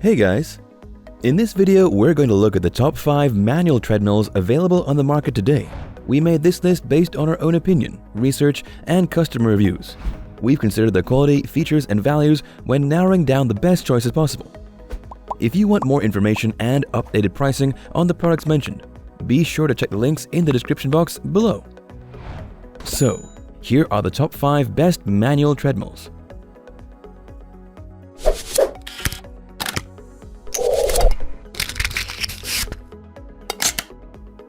Hey guys! In this video, we're going to look at the top 5 manual treadmills available on the market today. We made this list based on our own opinion, research, and customer reviews. We've considered the quality, features, and values when narrowing down the best choices possible. If you want more information and updated pricing on the products mentioned, be sure to check the links in the description box below. So, here are the top 5 best manual treadmills.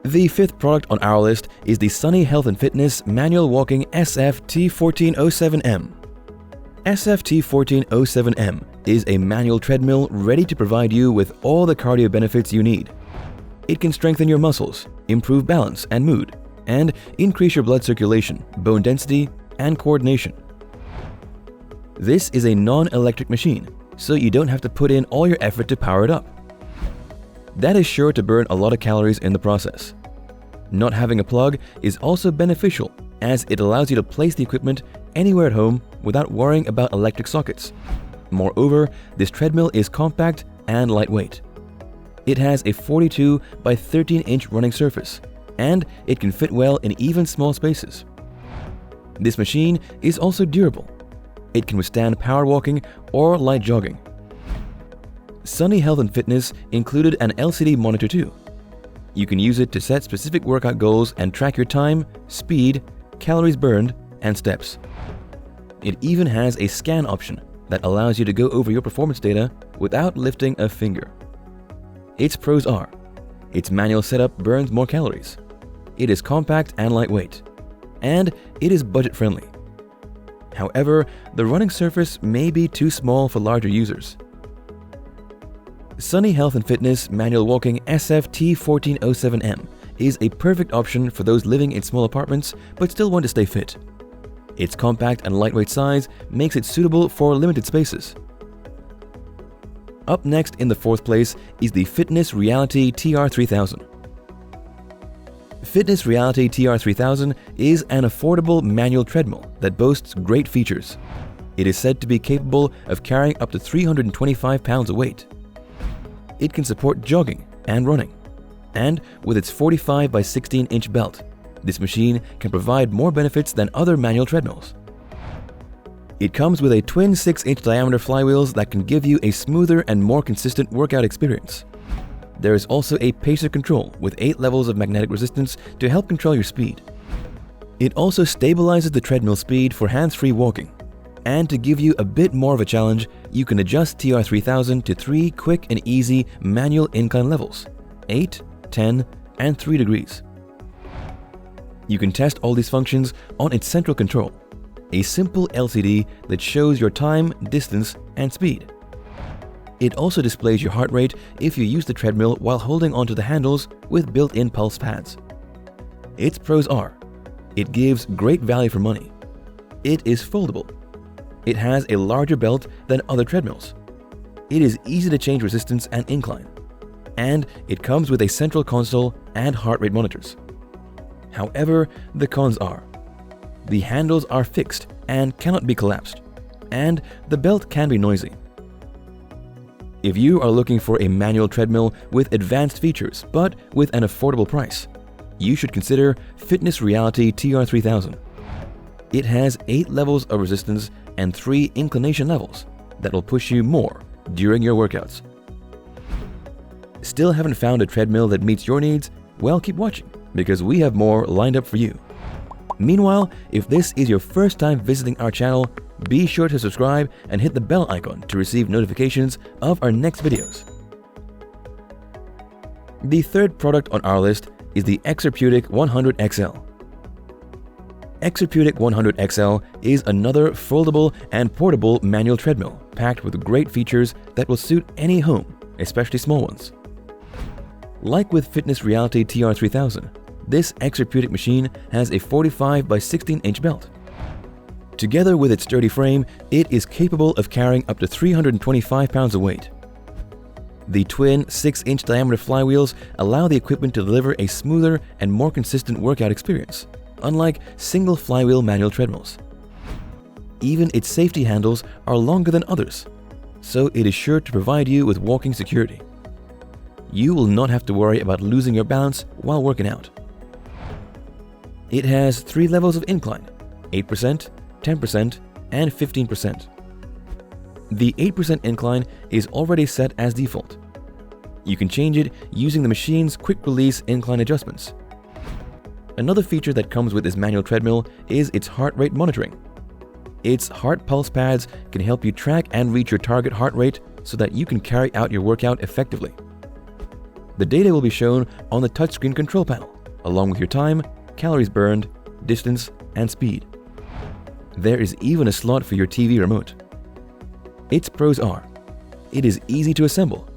The 5th product on our list is the Sunny Health & Fitness Manual Walking SF-T1407M. SF-T1407M is a manual treadmill ready to provide you with all the cardio benefits you need. It can strengthen your muscles, improve balance and mood, and increase your blood circulation, bone density, and coordination. This is a non-electric machine, so you don't have to put in all your effort to power it up. That is sure to burn a lot of calories in the process. Not having a plug is also beneficial, as it allows you to place the equipment anywhere at home without worrying about electric sockets. Moreover, this treadmill is compact and lightweight. It has a 42 by 13-inch running surface, and it can fit well in even small spaces. This machine is also durable. It can withstand power walking or light jogging. Sunny Health & Fitness included an LCD monitor too. You can use it to set specific workout goals and track your time, speed, calories burned, and steps. It even has a scan option that allows you to go over your performance data without lifting a finger. Its pros are: its manual setup burns more calories, it is compact and lightweight, and it is budget-friendly. However, the running surface may be too small for larger users. Sunny Health & Fitness Manual Walking SF-T1407M is a perfect option for those living in small apartments but still want to stay fit. Its compact and lightweight size makes it suitable for limited spaces. Up next in the 4th place is the Fitness Reality TR3000. Fitness Reality TR3000 is an affordable manual treadmill that boasts great features. It is said to be capable of carrying up to 325 pounds of weight. It can support jogging and running. And with its 45 by 16-inch belt, this machine can provide more benefits than other manual treadmills. It comes with a twin 6-inch diameter flywheels that can give you a smoother and more consistent workout experience. There is also a pacer control with 8 levels of magnetic resistance to help control your speed. It also stabilizes the treadmill speed for hands-free walking. And to give you a bit more of a challenge, you can adjust TR3000 to 3 quick and easy manual incline levels: 8, 10, and 3 degrees. You can test all these functions on its central control, a simple LCD that shows your time, distance, and speed. It also displays your heart rate if you use the treadmill while holding onto the handles with built-in pulse pads. Its pros are: it gives great value for money. It is foldable. It has a larger belt than other treadmills. It is easy to change resistance and incline. And it comes with a central console and heart rate monitors. However, the cons are: the handles are fixed and cannot be collapsed, and the belt can be noisy. If you are looking for a manual treadmill with advanced features but with an affordable price, you should consider Fitness Reality TR3000. It has 8 levels of resistance and 3 inclination levels that will push you more during your workouts. Still haven't found a treadmill that meets your needs? Well, keep watching, because we have more lined up for you. Meanwhile, if this is your first time visiting our channel, be sure to subscribe and hit the bell icon to receive notifications of our next videos. The 3rd product on our list is the Exerpeutic 100XL. Exerpeutic 100XL is another foldable and portable manual treadmill packed with great features that will suit any home, especially small ones. Like with Fitness Reality TR3000, this Exerpeutic machine has a 45 by 16-inch belt. Together with its sturdy frame, it is capable of carrying up to 325 pounds of weight. The twin 6-inch diameter flywheels allow the equipment to deliver a smoother and more consistent workout experience, unlike single flywheel manual treadmills. Even its safety handles are longer than others. so it is sure to provide you with walking security. You will not have to worry about losing your balance while working out. It has 3 levels of incline: 8%, 10%, and 15%. The 8% incline is already set as default. You can change it using the machine's quick-release incline adjustments. Another feature that comes with this manual treadmill is its heart rate monitoring. Its heart pulse pads can help you track and reach your target heart rate so that you can carry out your workout effectively. The data will be shown on the touchscreen control panel, along with your time, calories burned, distance, and speed. There is even a slot for your TV remote. Its pros are: it is easy to assemble.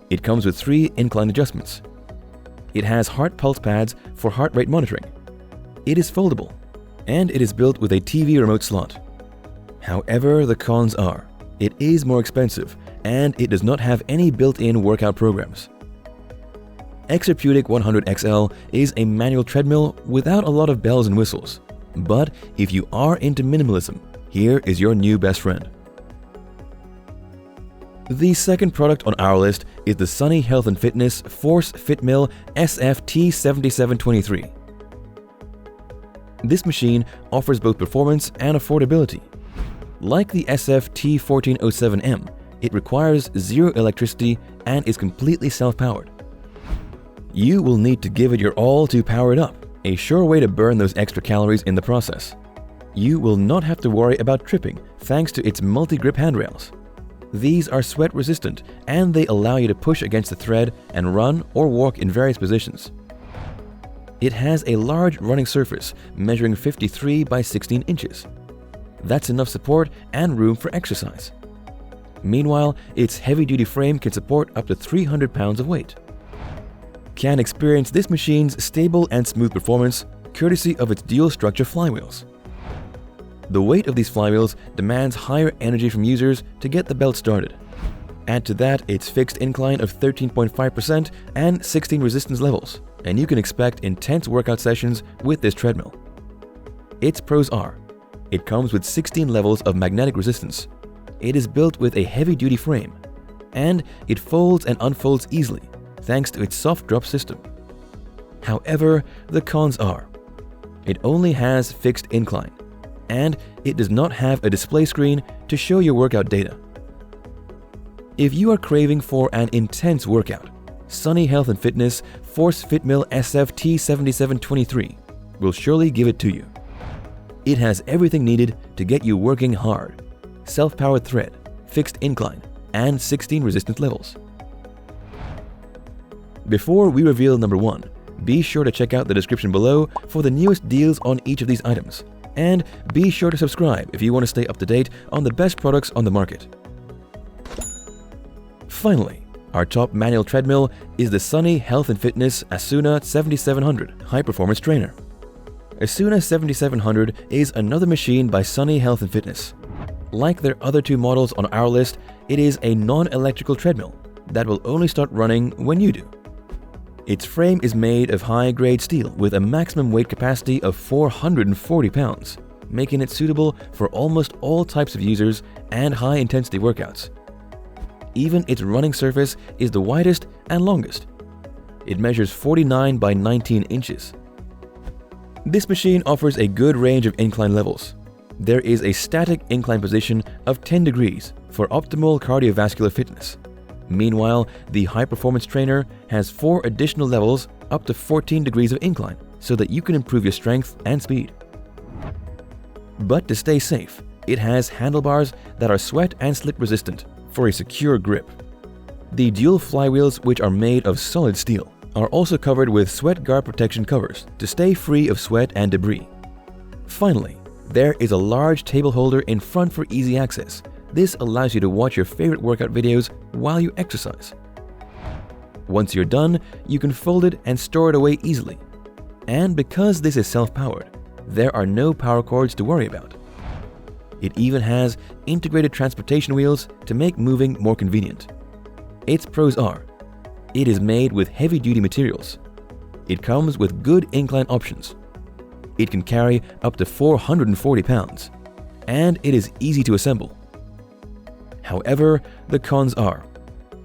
It comes with 3 incline adjustments. It has heart pulse pads for heart rate monitoring. It is foldable, and it is built with a TV remote slot. However, the cons are: it is more expensive, and it does not have any built-in workout programs. Exerpeutic 100XL is a manual treadmill without a lot of bells and whistles. But if you are into minimalism, here is your new best friend. The second product on our list is the Sunny Health and Fitness Force Fitmill SF-T7723. This machine offers both performance and affordability. Like the SF-T1407M, it requires 0 electricity and is completely self-powered. You will need to give it your all to power it up, a sure way to burn those extra calories in the process. You will not have to worry about tripping thanks to its multi-grip handrails. These are sweat resistant and they allow you to push against the thread and run or walk in various positions. It has a large running surface measuring 53 by 16 inches. That's enough support and room for exercise. Meanwhile, its heavy-duty frame can support up to 300 pounds of weight. Can experience this machine's stable and smooth performance courtesy of its dual-structure flywheels. The weight of these flywheels demands higher energy from users to get the belt started. Add to that its fixed incline of 13.5% and 16 resistance levels, and you can expect intense workout sessions with this treadmill. Its pros are: it comes with 16 levels of magnetic resistance, it is built with a heavy-duty frame, and it folds and unfolds easily thanks to its soft drop system. However, the cons are: it only has fixed incline, and it does not have a display screen to show your workout data. If you are craving for an intense workout, Sunny Health and Fitness Force Fitmill SF-T7723 will surely give it to you. It has everything needed to get you working hard: self-powered thread, fixed incline, and 16 resistance levels. Before we reveal number 1, be sure to check out the description below for the newest deals on each of these items. And be sure to subscribe if you want to stay up to date on the best products on the market. Finally, our top manual treadmill is the Sunny Health and Fitness ASUNA 7700 High Performance Trainer. ASUNA 7700 is another machine by Sunny Health and Fitness. Like their other 2 models on our list, it is a non-electrical treadmill that will only start running when you do. Its frame is made of high-grade steel with a maximum weight capacity of 440 pounds, making it suitable for almost all types of users and high-intensity workouts. Even its running surface is the widest and longest. It measures 49 by 19 inches. This machine offers a good range of incline levels. There is a static incline position of 10 degrees for optimal cardiovascular fitness. Meanwhile, the high-performance trainer has 4 additional levels up to 14 degrees of incline so that you can improve your strength and speed. But to stay safe, it has handlebars that are sweat and slip resistant for a secure grip. The dual flywheels, which are made of solid steel, are also covered with sweat guard protection covers to stay free of sweat and debris. Finally, there is a large table holder in front for easy access. This allows you to watch your favorite workout videos while you exercise. Once you're done, you can fold it and store it away easily. And because this is self-powered, there are no power cords to worry about. It even has integrated transportation wheels to make moving more convenient. Its pros are: it is made with heavy-duty materials. It comes with good incline options. It can carry up to 440 pounds. And it is easy to assemble. However, the cons are: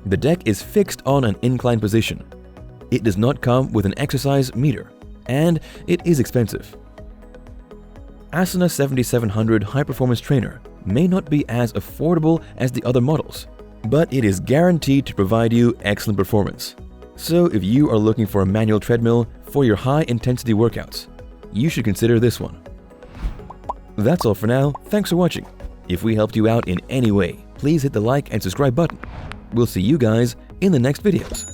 the deck is fixed on an inclined position, it does not come with an exercise meter, and it is expensive. ASUNA 7700 High Performance Trainer may not be as affordable as the other models, but it is guaranteed to provide you excellent performance. So if you are looking for a manual treadmill for your high-intensity workouts, you should consider this one. That's all for now. Thanks for watching. If we helped you out in any way, please hit the like and subscribe button. We'll see you guys in the next videos.